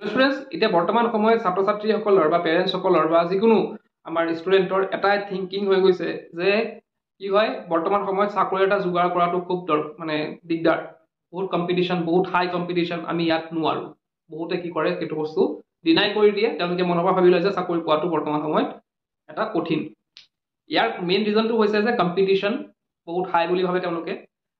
Students এতিয়া বৰ্তমান সময়ত ছাত্ৰ ছাত্ৰীসকলৰ বা পেৰেণ্টছসকলৰ বা যিকোনো আমাৰ ষ্টুডেণ্টৰ এটাই থিংকিং হৈ গৈছে যে কি হয় বৰ্তমান সময়ত চাকৰি এটা যোগাৰ কৰাটো খুব মানে দিগদাৰ, বহুত কম্পিটিশ্যন, বহুত হাই কম্পিটিশ্যন, আমি ইয়াত নোৱাৰো। বহুতে কি কৰে সেইটো বস্তু ডিনাই কৰি দিয়ে, তেওঁলোকে মনৰ পৰা ভাবি লয় যে চাকৰি পোৱাটো বৰ্তমান সময়ত এটা কঠিন। ইয়াৰ মেইন ৰিজনটো হৈছে যে কম্পিটিশ্যন বহুত হাই বুলি ভাবে তেওঁলোকে।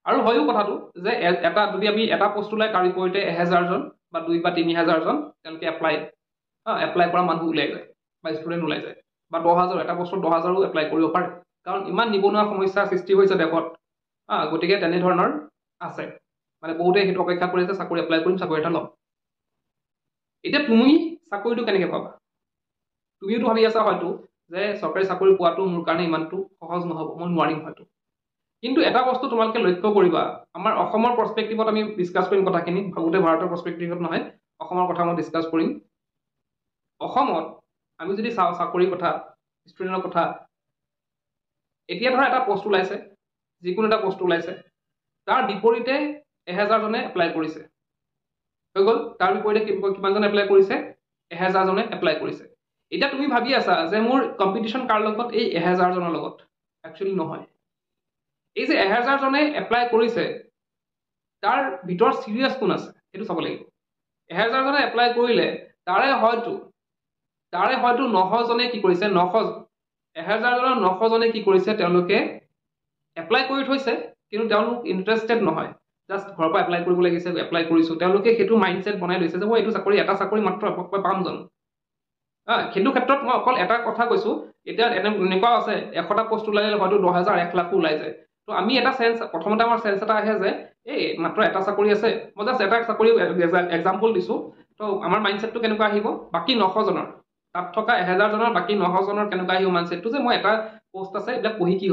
আৰু হয়ও কথাটো যে এটা যদি আমি এটা পোষ্ট ওলাই তাৰ বিপৰীতে 1000জন বা 2 বা 3000জন তেওঁলোকে এপ্লাই কৰা মানুহ ওলাই যায় বা ষ্টুডেণ্ট ওলাই যায়, বা 10,000 এটা বছৰত 10,000ও এপ্লাই কৰিব পাৰে, কাৰণ ইমান নিবনুৱা সমস্যাৰ সৃষ্টি হৈছে দেশত। গতিকে তেনেধৰণৰ আছে, মানে বহুতে সেইটো অপেক্ষা কৰি আছে চাকৰি এপ্লাই কৰিম, চাকৰি এটা ল'ম। এতিয়া তুমি চাকৰিটো কেনেকৈ পাবা? তুমিওতো ভাবি আছা হয়তো যে চৰকাৰী চাকৰি পোৱাটো মোৰ কাৰণে ইমানটো সহজ নহ'ব, মই নোৱাৰিম হয়তো। কিন্তু এটা বস্তু তোমালোকে লক্ষ্য কৰিবা, আমাৰ অসমৰ পাৰ্চপেক্টিভত আমি ডিছকাছ কৰিম কথাখিনি, গোটেই ভাৰতৰ পাৰ্চপেক্টিভত নহয়, অসমৰ কথা মই ডিছকাছ কৰিম। অসমত আমি যদি চাওঁ চাকৰিৰ কথা, ষ্টুডেণ্টৰ কথা, এতিয়া ধৰা এটা পোষ্ট ওলাইছে, যিকোনো এটা পোষ্ট ওলাইছে, তাৰ বিপৰীতে 1000জনে এপ্লাই কৰিছে, হৈ গ'ল। তাৰ বিপৰীতে কিমানজনে এপ্লাই কৰিছে? 1000জনে এপ্লাই কৰিছে। এতিয়া তুমি ভাবি আছা যে মোৰ কম্পিটিশ্যন কাৰ লগত? এই 1000জনৰ লগত। একচুৱেলি নহয়। এই যে 1000জনে এপ্লাই কৰিছে, তাৰ ভিতৰত চিৰিয়াছ কোন আছে সেইটো চাব লাগিব। 1000জনে এপ্লাই কৰিলে তাৰে হয়তো 900জনে কি কৰিছে, 1000জনৰ 900জনে কি কৰিছে, তেওঁলোকে এপ্লাই কৰি থৈছে, কিন্তু তেওঁলোক ইণ্টাৰেষ্টেড নহয়, জাষ্ট ঘৰৰ পৰা এপ্লাই কৰিব লাগিছে, এপ্লাই কৰিছো। তেওঁলোকে সেইটো মাইণ্ডছেট বনাই লৈছে যে মই এইটো চাকৰি, এটা চাকৰি মাত্ৰ পাম জানো। সেইটো ক্ষেত্ৰত মই অকল এটা কথা কৈছো, এতিয়া এনেকুৱা আছে 100টা পোষ্ট ওলালে হয়তো 10,000 1 লাখো ওলাই যায়। তো আমি এটা চেঞ্চ, প্ৰথমতে আমাৰ চেঞ্চ এটা আহে যে এই মাত্ৰ এটা চাকৰি আছে, মই জাষ্ট এটা চাকৰি এক্সাম্পল দিছো। তো আমাৰ মাইণ্ডছেটটো কেনেকুৱা আহিব? বাকী 900জনৰ, তাত থকা 1000জনৰ বাকী 900জনৰ কেনেকুৱা আহিব মাইণ্ডছেটটো, যে মই এটা পোষ্ট আছে, এইবিলাক পঢ়ি কি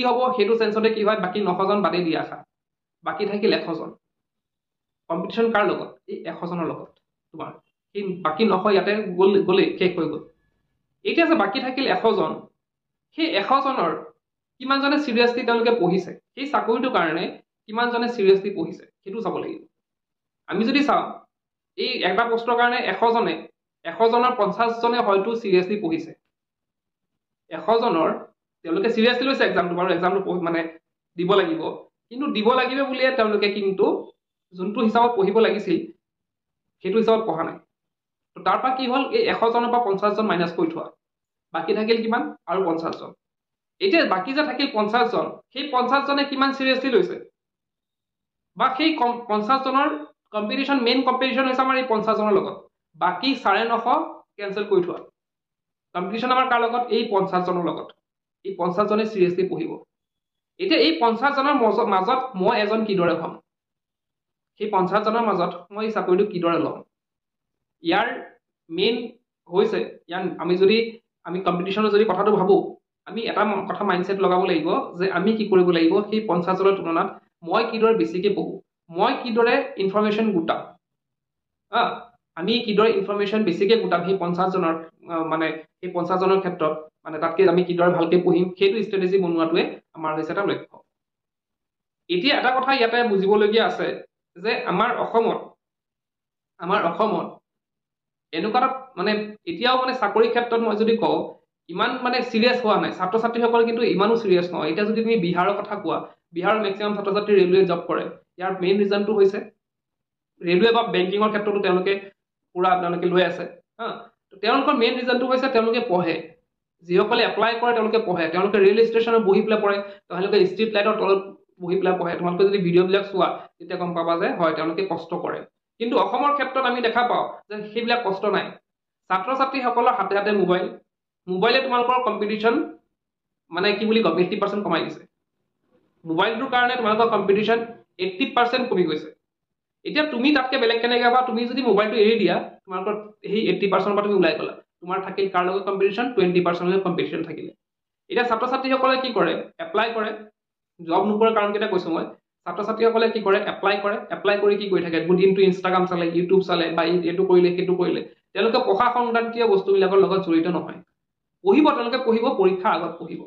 হ'ব, সেইটো চেঞ্চতে কি হয়, বাকী 900জন বাদেই দিয়া আশা, বাকী থাকিল 100জন। কম্পিটিশ্যন কাৰ লগত? এই 100জনৰ লগত। তোমাৰ সেই বাকী 900 ইয়াতে গ'লেই, শেষ হৈ গ'ল। এতিয়া যে বাকী থাকিল 100জন, সেই 100জনৰ কিমানজনে চিৰিয়াছলি তেওঁলোকে পঢ়িছে, সেই চাকৰিটোৰ কাৰণে কিমানজনে চিৰিয়াছলি পঢ়িছে সেইটো চাব লাগিব। আমি যদি চাওঁ এই এটা পোষ্টৰ কাৰণে 100জনৰ 50জনে হয়তো চিৰিয়াছলি পঢ়িছে। 100জনৰ তেওঁলোকে চিৰিয়াছলি লৈছে এক্সামটো, বাৰু এক্সামটো মানে দিব লাগিব, কিন্তু দিব লাগিব বুলিয়ে তেওঁলোকে কিন্তু যোনটো হিচাপত পঢ়িব লাগিছিল সেইটো হিচাপত পঢ়া নাই। তো তাৰ পৰা কি হ'ল, এই 100জনৰ পৰা 50জন মাইনাছ কৰি থোৱা, বাকী থাকিল কিমান? আৰু 50জন। এতিয়া বাকী যে থাকিল 50জন, সেই 50জনে কিমান চিৰিয়াছলি লৈছে, বা সেই 50জনৰ কম্পিটিশ্যন, মেইন কম্পিটিশ্যন হৈছে আমাৰ এই 50জনৰ লগত, বাকী 950 কেঞ্চেল কৰি থোৱা। কম্পিটিশ্যন আমাৰ কাৰ লগত? এই 50জনৰ লগত। এই 50জনে চিৰিয়াছলি পঢ়িব। এতিয়া এই 50জনৰ মাজত মই এজন কিদৰে হ'ম, সেই 50জনৰ মাজত মই এই চাকৰিটো কিদৰে ল'ম, ইয়াৰ মেইন হৈছে, আমি কম্পিটিশ্যনৰ যদি কথাটো ভাবো, আমি এটা কথা মাইণ্ডছেট লগাব লাগিব যে আমি কি কৰিব লাগিব, সেই 50জনৰ তুলনাত মই কিদৰে বেছিকে পঢ়ো, মই কিদৰে ইনফৰমেশ্যন গোটাম, আমি কিদৰে ইনফৰমেশ্যন বেছিকে গোটাম সেই 50জনৰ, মানে সেই 50জনৰ ক্ষেত্ৰত, মানে তাতকে আমি কিদৰে ভালকে পঢ়িম, সেইটো ষ্ট্ৰেটেজি বনোৱাটোৱে আমাৰ হৈছে এটা লক্ষ্য। এতিয়া এটা কথা ইয়াতে বুজিবলগীয়া আছে যে আমাৰ অসমত এনেকুৱা এটা মানে এতিয়াও মানে চাকৰিৰ ক্ষেত্ৰত মই যদি কওঁ ইমান মানে চিৰিয়াছ হোৱা নাই, ছাত্ৰ ছাত্ৰীসকল কিন্তু ইমানো চিৰিয়াছ নহয়। এতিয়া যদি তুমি বিহাৰৰ কথা কোৱা, বিহাৰৰ মেক্সিমাম ছাত্ৰ ছাত্ৰী ৰেলৱে জব কৰে। ইয়াৰ মেইন ৰিজনটো হৈছে ৰেলৱে বা বেংকিঙৰ ক্ষেত্ৰতো তেওঁলোকে লৈ আছে। তেওঁলোকৰ মেইন ৰিজনটো হৈছে তেওঁলোকে পঢ়ে, যিসকলে এপ্লাই কৰে তেওঁলোকে পঢ়ে, তেওঁলোকে ৰেল ষ্টেচনত বহি পেলাই পঢ়ে, তেওঁলোকে ষ্ট্ৰীট লাইটৰ তলত বহি পেলাই পঢ়ে। তোমালোকে যদি ভিডিঅ'বিলাক চোৱা তেতিয়া গম পাবা যে হয় তেওঁলোকে কষ্ট কৰে। কিন্তু অসমৰ ক্ষেত্ৰত আমি দেখা পাওঁ যে সেইবিলাক কষ্ট নাই। ছাত্ৰ ছাত্ৰীসকলৰ হাতে হাতে মোবাইলে তোমালোকৰ কম্পিটিশ্যন মানে কি বুলি কম 80% কমাই দিছে। মোবাইলটোৰ কাৰণে তোমালোকৰ কম্পিটিশ্যন 80% কমি গৈছে। এতিয়া তুমি তাতকে বেলেগ কেনেকৈ পাবা, তুমি যদি মোবাইলটো এৰি দিয়া, তোমালোকৰ সেই 80% পৰা তুমি ওলাই গলা, তোমাৰ থাকিল কাৰ লগত কম্পিটিশ্যন? 20% কম্পিটিশ্যন থাকিলে। এতিয়া ছাত্ৰ ছাত্ৰীসকলে কি কৰে? এপ্লাই কৰে, জব নোপোৱাৰ কাৰণকেইটা কৈছো মই। ছাত্ৰ ছাত্ৰীসকলে কি কৰে? এপ্লাই কৰি কি কৰি থাকে? দিনটো ইনষ্টাগ্ৰাম চালে, ইউটিউব চালে, বা এইটো কৰিলে সেইটো কৰিলে। তেওঁলোকে পঢ়া সংক্ৰান্তীয় বস্তুবিলাকৰ লগত জড়িত নহয়। তেওঁলোকে পঢ়িব, পৰীক্ষাৰ আগত পঢ়িব।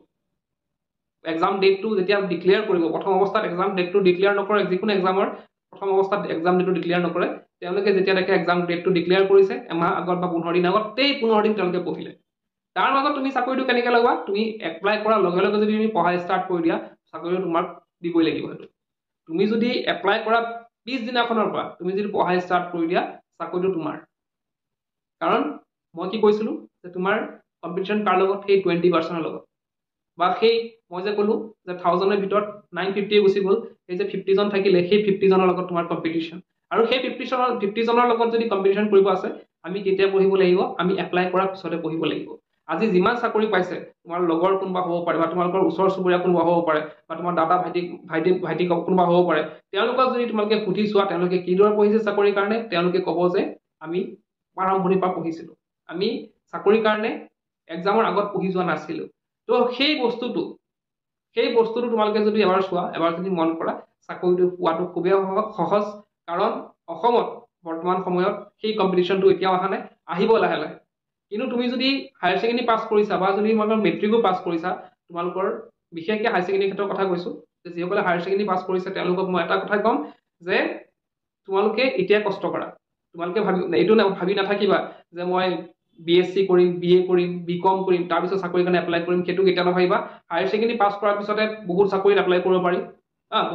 এক্সাম ডেটটো যেতিয়া ডিক্লেয়াৰ কৰিব, প্ৰথম অৱস্থাত এক্সাম ডেটটো ডিক্লেয়াৰ নকৰে যিকোনো এক্সামৰ, প্ৰথম অৱস্থাত এক্সাম ডেটটো ডিক্লেয়াৰ নকৰে তেওঁলোকে যেতিয়া দেখে এক্সাম ডেটটো ডিক্লেয়াৰ কৰিছে এমাহ আগত বা 15 দিন আগত তেই 15 দিন তেওঁলোকে পঢ়িলে তাৰ মাজত তুমি চাকৰিটো কেনেকৈ ল'বা তুমি এপ্লাই কৰাৰ লগে লগে যদি তুমি পঢ়া ষ্টাৰ্ট কৰি দিয়া চাকৰিটো তোমাক দিবই লাগিব সেইটো তুমি যদি এপ্লাই কৰা 20 দিনাখনৰ পৰা তুমি যদি পঢ়া ষ্টাৰ্ট কৰি দিয়া চাকৰিটো তোমাৰ কাৰণ মই কি কৈছিলো যে তোমাৰ কম্পিটিশ্যন কাৰ লগত সেই 20% লগত বা সেই মই যে ক'লো যে 1000ৰ ভিতৰত 950 গুচি গ'ল সেই যে 50 জন থাকিলে সেই 50 জনৰ লগত তোমাৰ কম্পিটিশ্যন আৰু সেই 50 জনৰ লগত যদি কম্পিটিশ্যন কৰিব আছে আমি কেতিয়া পঢ়িব লাগিব আমি এপ্লাই কৰাৰ পিছতে পঢ়িব লাগিব আজি যিমান চাকৰি পাইছে তোমাৰ লগৰ কোনোবা হ'ব পাৰে বা তোমালোকৰ ওচৰ চুবুৰীয়া কোনোবা হ'ব পাৰে বা তোমাৰ দাদা ভাইটি কোনোবা হ'ব পাৰে তেওঁলোকক যদি তোমালোকে সুধি চোৱা তেওঁলোকে কিদৰে পঢ়িছে চাকৰিৰ কাৰণে তেওঁলোকে ক'ব যে আমি আৰম্ভণিৰ পৰা পঢ়িছিলো আমি চাকৰিৰ কাৰণে এক্সামৰ আগত পঢ়ি যোৱা নাছিলো তো সেই বস্তুটো তোমালোকে যদি এবাৰ চোৱা এবাৰ যদি মন কৰা চাকৰিটো পোৱাটো খুবেই সহজ কাৰণ অসমত বৰ্তমান সময়ত সেই কম্পিটিশ্যনটো এতিয়াও অহা নাই আহিব লাহে লাহে কিন্তু তুমি যদি হায়াৰ ছেকেণ্ডেৰী পাছ কৰিছা বা যদি তোমালোকৰ মেট্ৰিকো পাছ কৰিছা তোমালোকৰ বিশেষকৈ হায়াৰ ছেকেণ্ডেৰী ক্ষেত্ৰৰ কথা কৈছো যে যিসকলে হায়াৰ ছেকেণ্ডেৰী পাছ কৰিছে তেওঁলোকক মই এটা কথা ক'ম যে তোমালোকে এতিয়া কষ্ট কৰা তোমালোকে এইটো ভাবি নাথাকিবা যে মই BSc কৰিম BA কৰিম BCom কৰিম তাৰপিছত চাকৰিৰ কাৰণে এপ্লাই কৰিম সেইটো কেতিয়া নাভাবিবা হায়াৰ ছেকেণ্ডেৰী পাছ কৰাৰ পিছতে বহুত চাকৰিত এপ্লাই কৰিব পাৰি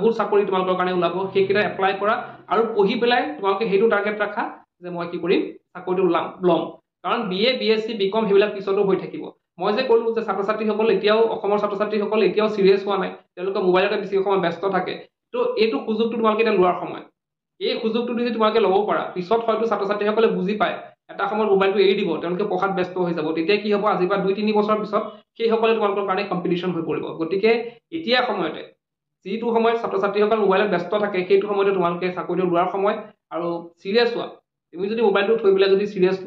বহুত চাকৰি তোমালোকৰ কাৰণে ওলাব সেইকেইটা এপ্লাই কৰা আৰু পঢ়ি পেলাই তোমালোকে সেইটো টাৰ্গেট ৰাখা যে মই কি কৰিম চাকৰিটো ল'ম কাৰণ BA BSc BCom সেইবিলাক পিছতো হৈ থাকিব মই যে ক'লো যে ছাত্ৰ ছাত্ৰীসকল এতিয়াও অসমৰ ছাত্ৰ ছাত্ৰীসকল এতিয়াও সিৰিয়াছ হোৱা নাই তেওঁলোকে মোবাইলতে বেছি সময় ব্যস্ত থাকে তো এইটো সুযোগটো তোমালোকে এতিয়া লোৱাৰ সময় এই সুযোগটো যদি তোমালোকে ল'ব পাৰা পিছত হয়তো ছাত্ৰ ছাত্ৰীসকলে বুজি পায় এটা সময়ত মোবাইলটো এৰি দিব তেওঁলোকে পঢ়াত ব্যস্ত হৈ যাব তেতিয়া কি হ'ব আজিৰ পৰা 2-3 বছৰ পিছত সেইসকলে তোমালোকৰ কাৰণে কম্পিটিশ্যন হৈ পৰিব গতিকে এতিয়া সময়তে যিটো সময়ত ছাত্ৰ ছাত্ৰীসকল মোবাইলত ব্যস্ত থাকে সেইটো সময়তে তোমালোকে চাকৰিটো লোৱাৰ সময় আৰু সিৰিয়াছ হোৱা তুমি যদি মোবাইলটো থৈ পেলাই যদি সিৰিয়াছ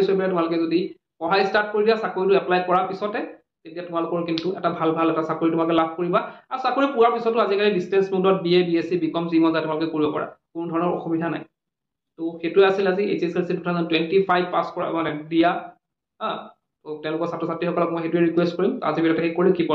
হৈ পেলাই তোমালোকে যদি পঢ়া ষ্টাৰ্ট কৰি দিয়া চাকৰিটো এপ্লাই কৰাৰ পিছতে তেতিয়া তোমালোকৰ কিন্তু এটা ভাল এটা চাকৰি তোমালোকে লাভ কৰিবা আৰু চাকৰি পোৱাৰ পিছতো আজিকালি ডিষ্টেন্স মোডত BA BSc BCom যি মন যায় তোমালোকে কৰিব পাৰা কোনো ধৰণৰ অসুবিধা নাই তো সেইটোৱে আছিল আজি HSLC 2025 পাছ কৰা দিয়া তো তেওঁলোকৰ ছাত্ৰ ছাত্ৰীসকলক মই সেইটোৱে ৰিকুৱেষ্ট কৰিম আজি ভিডিঅ'টো শেষ কৰি কিপ